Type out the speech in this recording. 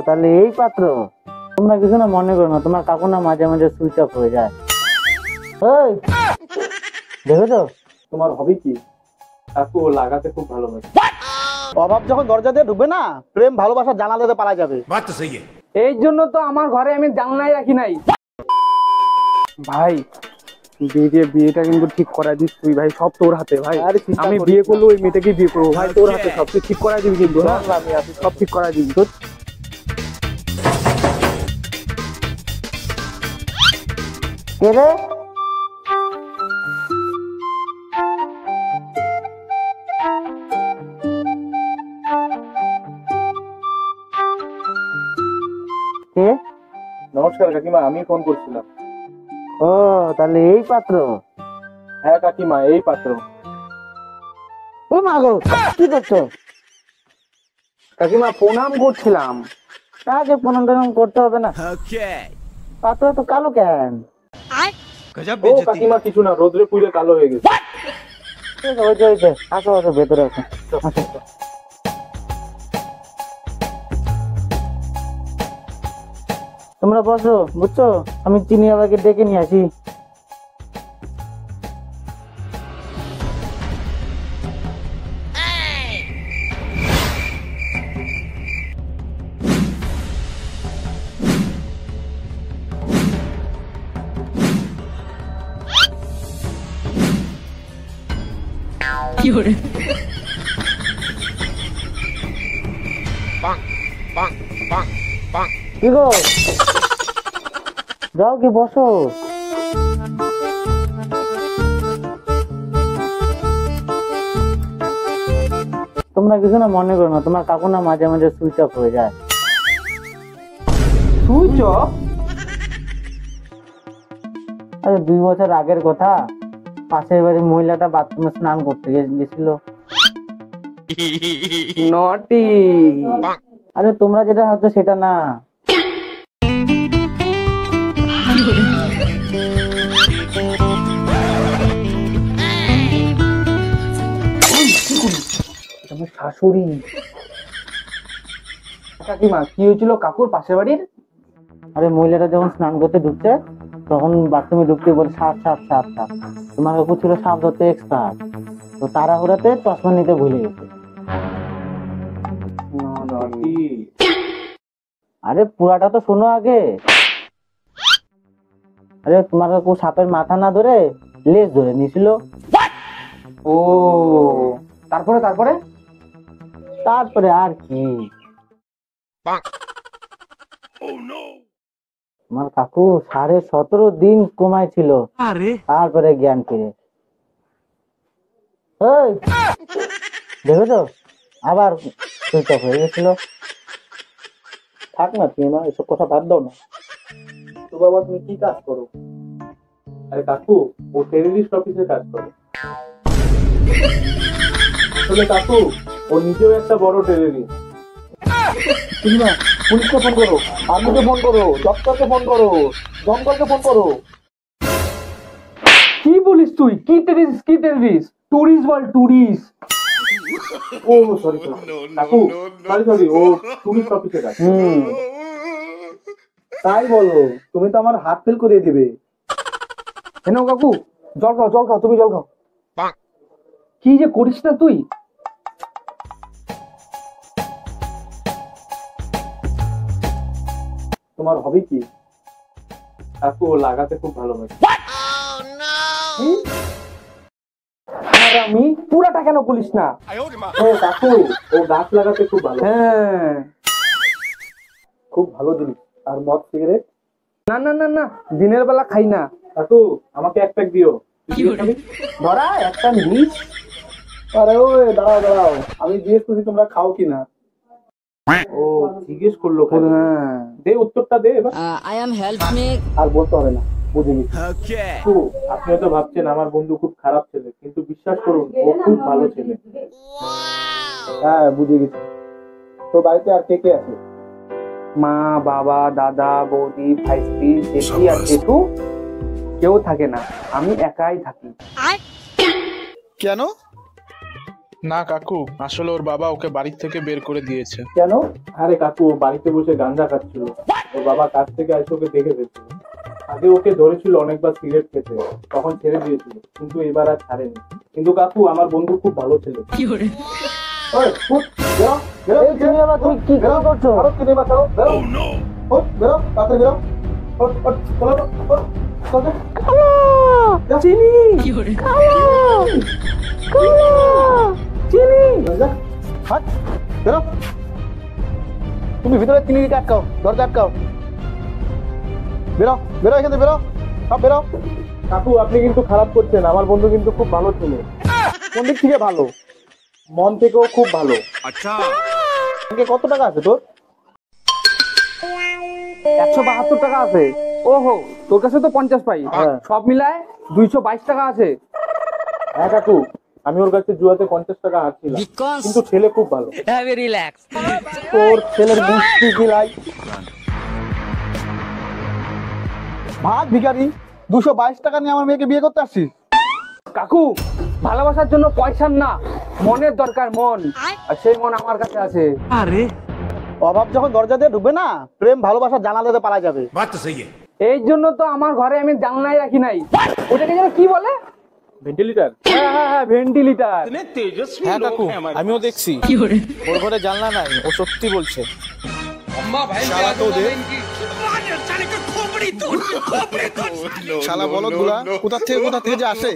তাহলে এই পাত্র। তোমরা কিছু না মনে করো না, তোমার কাকু না মাঝে মাঝে সুইচ অফ হয়ে যায়। ওই দেখেছো? তোমার হবি কি? কাকু ও লাগাতে খুব ভালোবাসে। অভাব যখন দরজা দিয়ে ঢুকবে না, প্রেম ভালোবাসা জানালা দিয়ে পালা যাবে। এই জন্য তো আমার ঘরে আমি জানলাই রাখি নাই। ভাই বিয়েটা কিন্তু ঠিক করাই দিস তুই ভাই, সব তোর হাতে ভাই। আমি বিয়ে করলে ওই মেয়েটাকে বিয়ে করবো ভাই, তোর হাতে সব তুই ঠিক করাই দিবি কিন্তু। আমি সব ঠিক করাই দিবি তোর। কে রে? কে? নমস্কার কাকিমা, আমি ফোন করছিলাম। ও তাহলে এই পাত্র। হ্যাঁ কাকিমা, এই পাত্র। ও মা গো, কি করছো? কাকিমা প্রণাম করছিলাম। তাকে প্রণাম টনাম করতে হবে না। পাত্র তো কালো কেন? ও কাকিমা কিছু না, রোদ্রে পুড়ে কালো হয়ে গেছে। হয়েছে। আসো আসো, ভেতরে আসো। তোমরা বসো, বুঝছো? আমি চিনি বাবাকে ডেকে নিয়ে আসি। কি গো, যাও কি বসো। তোমরা কিছু না মনে করো না, তোমার কাকু না মাঝে মাঝে সুইচ অফ হয়ে যায়। Switch off? আরে 2 বছর আগের কথা, পাশের বাড়ির মহিলাটা বাথরুমে স্নান করতে গেছিল। নটি। আরে তোমরা যেটা ভাবছো সেটা না। আমার শাশুড়ি। কাকিমা কি হয়েছিল কাকুর পাশের বাড়ির? আরে মহিলাটা যখন স্নান করতে ঢুকছে, তখন বাথরুমে ঢুকতে বলে সাপ সাপ সাপ সাপ। তোমার কাকু ছিল সাপ ধরতে এক্সপার্ট, তো তাড়াহুড়াতে চশমা নিতে ভুলে গেছে। আরে পুরাটা তো শোনো আগে। আরে তোমার কাকু সাপের মাথা না ধরে লেজ ধরে নিয়েছিল। ও তারপরে তারপরে তারপরে আর কি, আমার কাকু 17.5 দিন কোমায় ছিল, তারপরে জ্ঞান ফিরে। ওই দেখেছো, আবার সুইচ অফ হয়ে গেছিল। থাক না তুমি মা, এসব কথা বাদ দাও না তো। বাবা তুমি কি কাজ করো? আরে কাকু, ও টেররিস্ট অফিসে কাজ করে। আসলে কাকু, ও নিজেও একটা বড় টেররিস্ট। তুমি না, পুলিশকে ফোন করো, আর্মিকে ফোন করো, দপ্তরকে ফোন করো, দমকলকে ফোন করো। কি বলিস তুই? কি টেররিস্ট? টুরিস্ট বল, টুরিস্ট। ও সরি কাকু, সরি ও টুরিস্ট অফিসে কাজ। তাই বলো, তুমি তো আমার হাত ফেল করে দিবে। হেন কাকু, জল খাও, তুমি জল খাও। কি যে করিস না তুই। তোমার হবি কি? কাকু ও লাগাতে খুব ভালোবাসে। আর আমি পুরাটা কেন বলিস না? ও কাকু, ও গাছ লাগাতে খুব ভালো। হ্যাঁ। খুব ভালো জিনিস। আর মদ সিগারেট? না না না না, দিনের বেলা খাই না। কাকু আমাকে এক প্যাক দিও। ধরা একটা নিস। আরে ওই দাঁড়াও, আমি জিজ্ঞেস করছি তোমরা খাও কিনা। ও জিজ্ঞেস করলো কেন? দে উত্তরটা দে এবার। I am help me. আর বলতে হবে না, বুঝে গেছি। কাকু, আপনি হয়তো ভাবছেন আমার বন্ধু খুব খারাপ ছেলে, কিন্তু বিশ্বাস করুন ও খুব ভালো ছেলে। হ্যাঁ বুঝে গেছি। তো বাড়িতে আর কে কে আছে? মা, বাবা, দাদা, বৌদি, ভাইস্তি, জেঠি আর জেঠু। কেউ থাকে না, আমি একাই থাকি। কেন? না কাকু, আসলে ওর বাবা ওকে বাড়ি থেকে বের করে দিয়েছে। কেন? আরে কাকু, ও বাড়িতে বসে গাঁজা খাচ্ছিল, ওর বাবা কাছ থেকে এসে ওকে দেখে ফেলছিল। আগে ওকে ধরেছিল অনেকবার সিগারেট খেতে, তখন ছেড়ে দিয়েছিল, কিন্তু এবার আর ছাড়েনি। কিন্তু কাকু, আমার বন্ধু খুব ভালো ছেলে। ওই, উঠ, বেরো, বেরো, এই তুমি আবার তুমি কি বেরো, করছো? আরো কিনে বাঁচাও, বেরো। উঠ, বেরো, তাড়াতাড়ি বেরো। উঠ, উঠ, চলো, উঠ, চলো। যা। যা, হাট, বেরো। তুমি ভিতরে চিনি দিকে আটকাও, দরজা আটকাও। বেরো, বেরো এখান থেকে, বেরো, সব বেরো। কাকু, আপনি কিন্তু খারাপ করছেন, আমার বন্ধু কিন্তু খুব ভালো ছেলে। কোন দিক থেকে ভালো? মন থেকেও খুব ভালো। আচ্ছা, কত টাকা আছে তোর? 172 টাকা আছে। ওহো, তোর কাছে তো 50 পাই, হ্যাঁ। সব মিলায় 222 টাকা আছে। হ্যাঁ কাকু, আমি ওর কাছে জুয়াতে 50 টাকা হারছিলাম, কিন্তু ছেলে খুব ভালো। তোর ছেলের বুদ্ধি কি লাই? ভাত ভিখারি, 222 টাকা নিয়ে আমার মেয়েকে বিয়ে করতে আসছিস? কাকু, ভালোবাসার জন্য পয়সার না, মনের দরকার, মন। আর সেই মন আমার কাছে আছে। অভাব যখন দরজা দিয়ে ঢুকবে না, প্রেম ভালোবাসা জানালা দিয়ে পালা যাবে। এই জন্য তো আমার ঘরে আমি জানলাই রাখি নাই। ওটাকে যেন কি বলে? ভেন্টিলেটর। হ্যাঁ হ্যাঁ হ্যাঁ, ভেন্টিলেটর। হ্যাঁ কাকু, আমিও দেখছি ওর ঘরে জানলা নাই, ও সত্যি বলছে। শালা তোদের শালা বলদগুলা কোথা থেকে যে আসে।